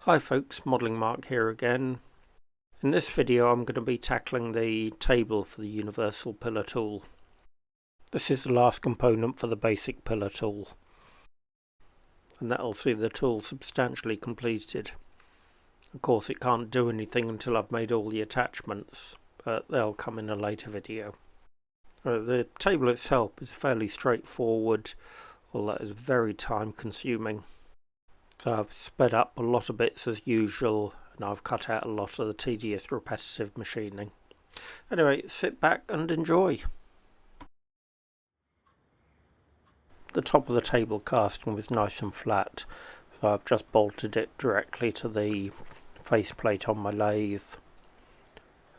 Hi folks, Modelling Mark here again. In this video I'm going to be tackling the table for the universal pillar tool. This is the last component for the basic pillar tool, and that'll see the tool substantially completed. Of course it can't do anything until I've made all the attachments, but they'll come in a later video. The table itself is fairly straightforward, although it is very time consuming. So I've sped up a lot of bits as usual, and I've cut out a lot of the tedious repetitive machining. Anyway, sit back and enjoy. The top of the table casting was nice and flat, so I've just bolted it directly to the faceplate on my lathe,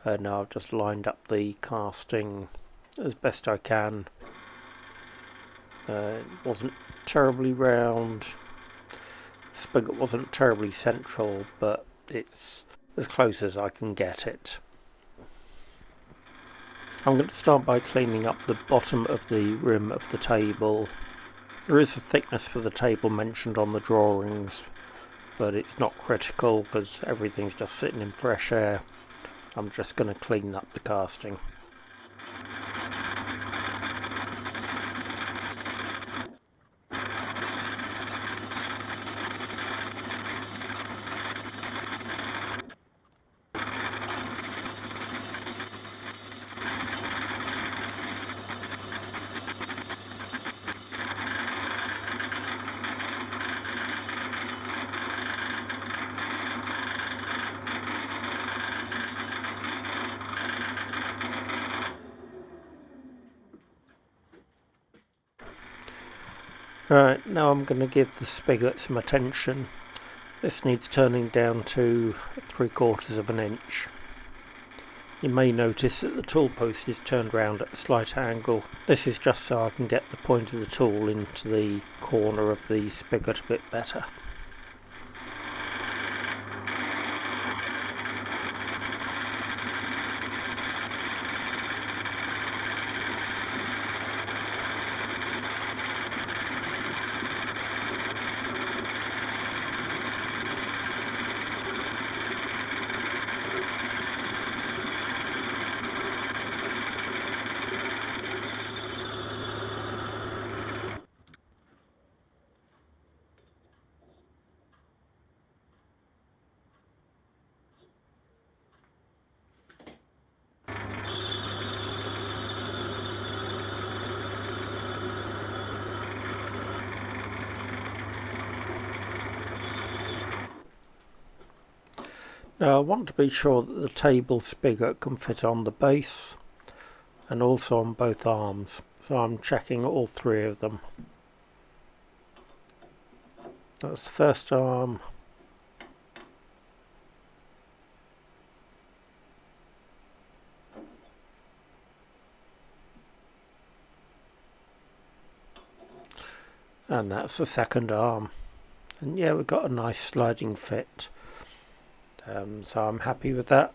and now I've just lined up the casting as best I can. It wasn't terribly round. Spigot wasn't terribly central, but it's as close as I can get it. I'm going to start by cleaning up the bottom of the rim of the table. There is a thickness for the table mentioned on the drawings, but it's not critical because everything's just sitting in fresh air. I'm just going to clean up the casting. Right, now I'm going to give the spigot some attention. This needs turning down to 3/4 of an inch. You may notice that the tool post is turned round at a slight angle. This is just so I can get the point of the tool into the corner of the spigot a bit better. Now I want to be sure that the table spigot can fit on the base and also on both arms, so I'm checking all three of them. That's the first arm, and that's the second arm, and yeah, we've got a nice sliding fit, so I'm happy with that.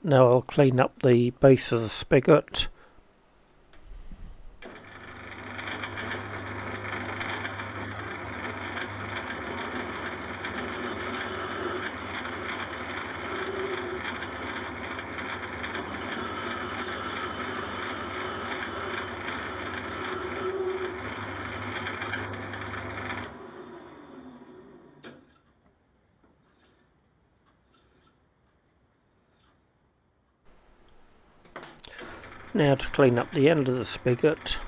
Now I'll clean up the base of the spigot. Now to clean up the end of the spigot.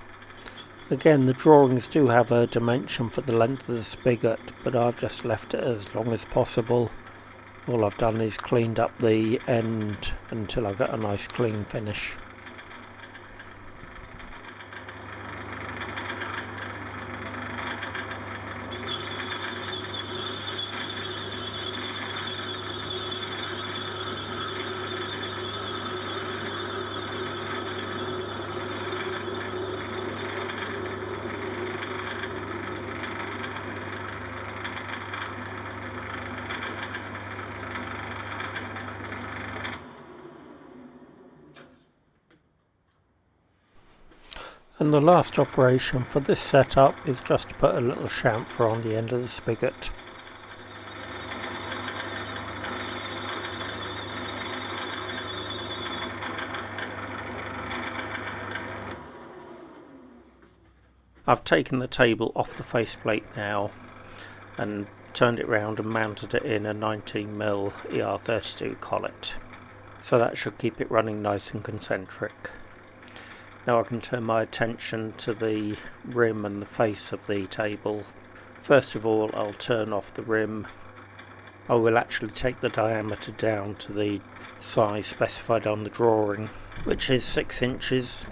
Again, the drawings do have a dimension for the length of the spigot, but I've just left it as long as possible. All I've done is cleaned up the end until I got a nice clean finish. And the last operation for this setup is just to put a little chamfer on the end of the spigot. I've taken the table off the faceplate now and turned it round and mounted it in a 19mm ER32 collet. So that should keep it running nice and concentric. Now I can turn my attention to the rim and the face of the table. First of all, I'll turn off the rim. I will actually take the diameter down to the size specified on the drawing, which is 6 inches.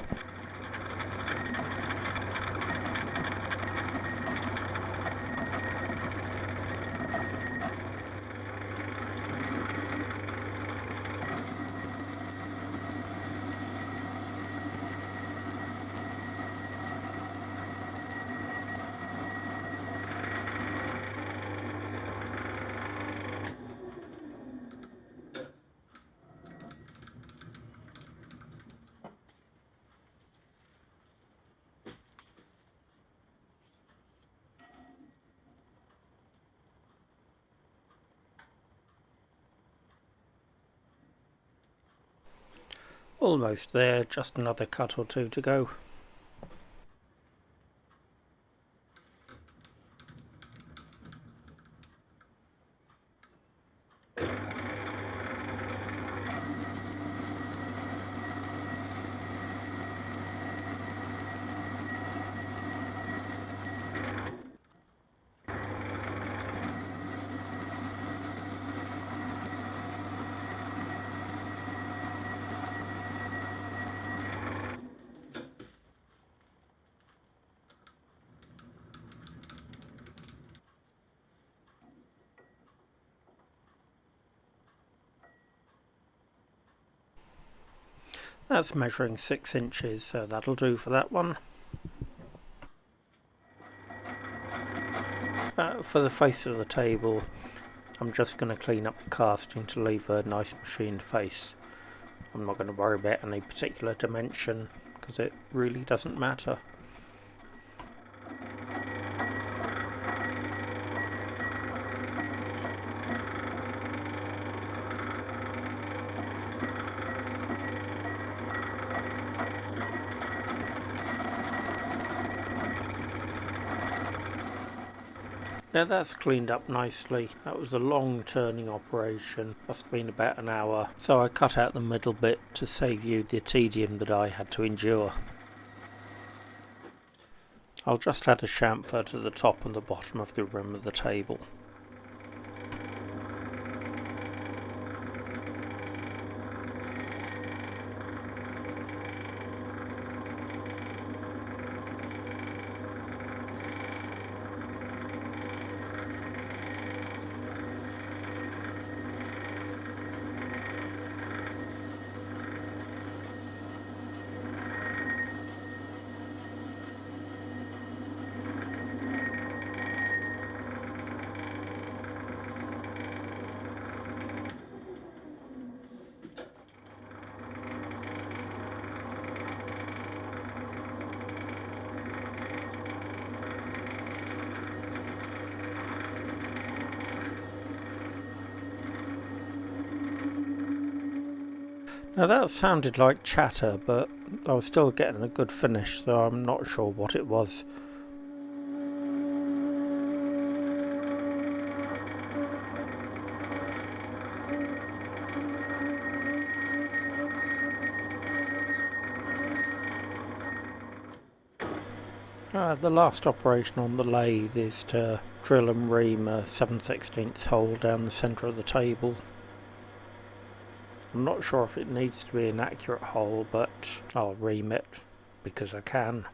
Almost there, just another cut or two to go. That's measuring 6 inches, so that'll do for that one. For the face of the table, I'm just going to clean up the casting to leave a nice machined face. I'm not going to worry about any particular dimension because it really doesn't matter. Now that's cleaned up nicely. That was a long turning operation, must have been about an hour, so I cut out the middle bit to save you the tedium that I had to endure. I'll just add a chamfer to the top and the bottom of the rim of the table. Now that sounded like chatter, but I was still getting a good finish, so I'm not sure what it was. The last operation on the lathe is to drill and ream a 7/16 hole down the centre of the table. I'm not sure if it needs to be an accurate hole, but I'll ream it because I can.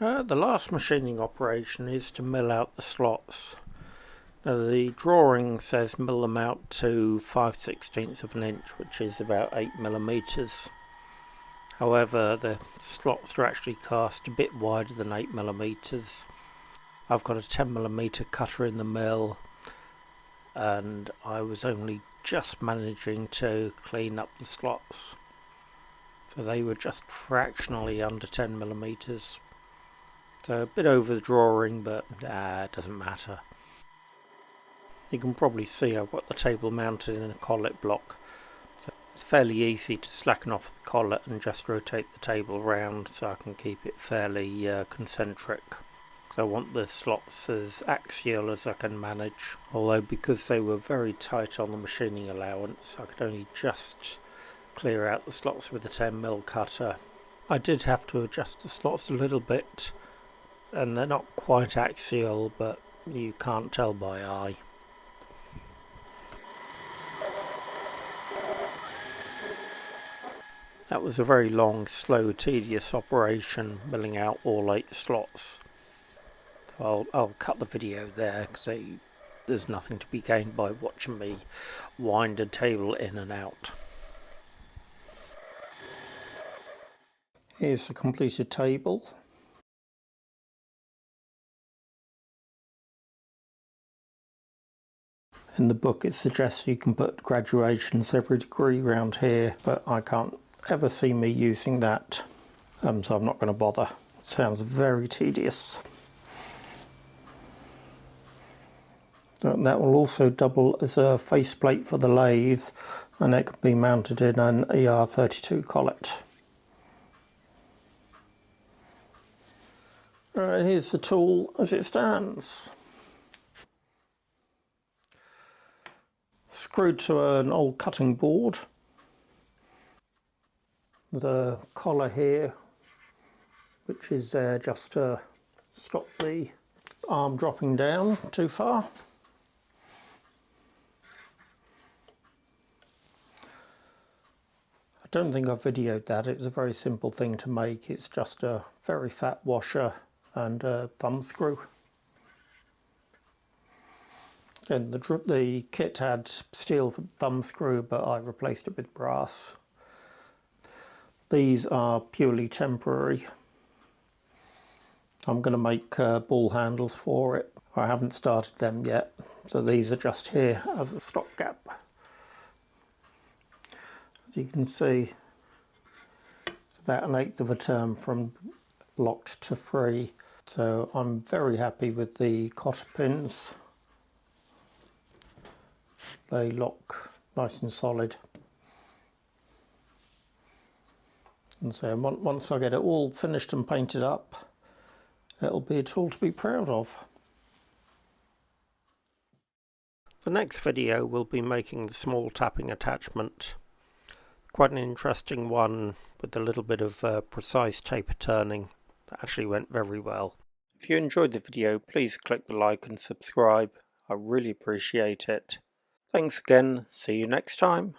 The last machining operation is to mill out the slots. Now the drawing says mill them out to 5/16 of an inch, which is about 8mm. However, the slots are actually cast a bit wider than 8mm. I've got a 10mm cutter in the mill, and I was only just managing to clean up the slots. So they were just fractionally under 10mm. So a bit over the drawing, but it doesn't matter. You can probably see I've got the table mounted in a collet block. So it's fairly easy to slacken off the collet and just rotate the table round so I can keep it fairly concentric. So I want the slots as axial as I can manage, although because they were very tight on the machining allowance I could only just clear out the slots with a 10mm cutter. I did have to adjust the slots a little bit, and they're not quite axial, but you can't tell by eye. That was a very long, slow, tedious operation, milling out all 8 slots. So I'll cut the video there because there's nothing to be gained by watching me wind a table in and out. Here's the completed table. In the book it suggests you can put graduations every degree round here, but I can't ever see me using that, so I'm not going to bother. It sounds very tedious. That will also double as a faceplate for the lathe, and it can be mounted in an ER32 collet. Alright, here's the tool as it stands. Screwed to an old cutting board. The collar here, which is there just to stop the arm dropping down too far. I don't think I've videoed that. It's a very simple thing to make. It's just a very fat washer and a thumb screw. And the kit had steel for the thumb screw, but I replaced it with brass. These are purely temporary. I'm going to make ball handles for it. I haven't started them yet, so these are just here as a stopgap. As you can see, it's about 1/8 of a turn from locked to free, so I'm very happy with the cotter pins. They lock nice and solid. And so once I get it all finished and painted up, it'll be a tool to be proud of. The next video will be making the small tapping attachment. Quite an interesting one with a little bit of precise taper turning. That actually went very well. If you enjoyed the video, please click the like and subscribe. I really appreciate it. Thanks again. See you next time.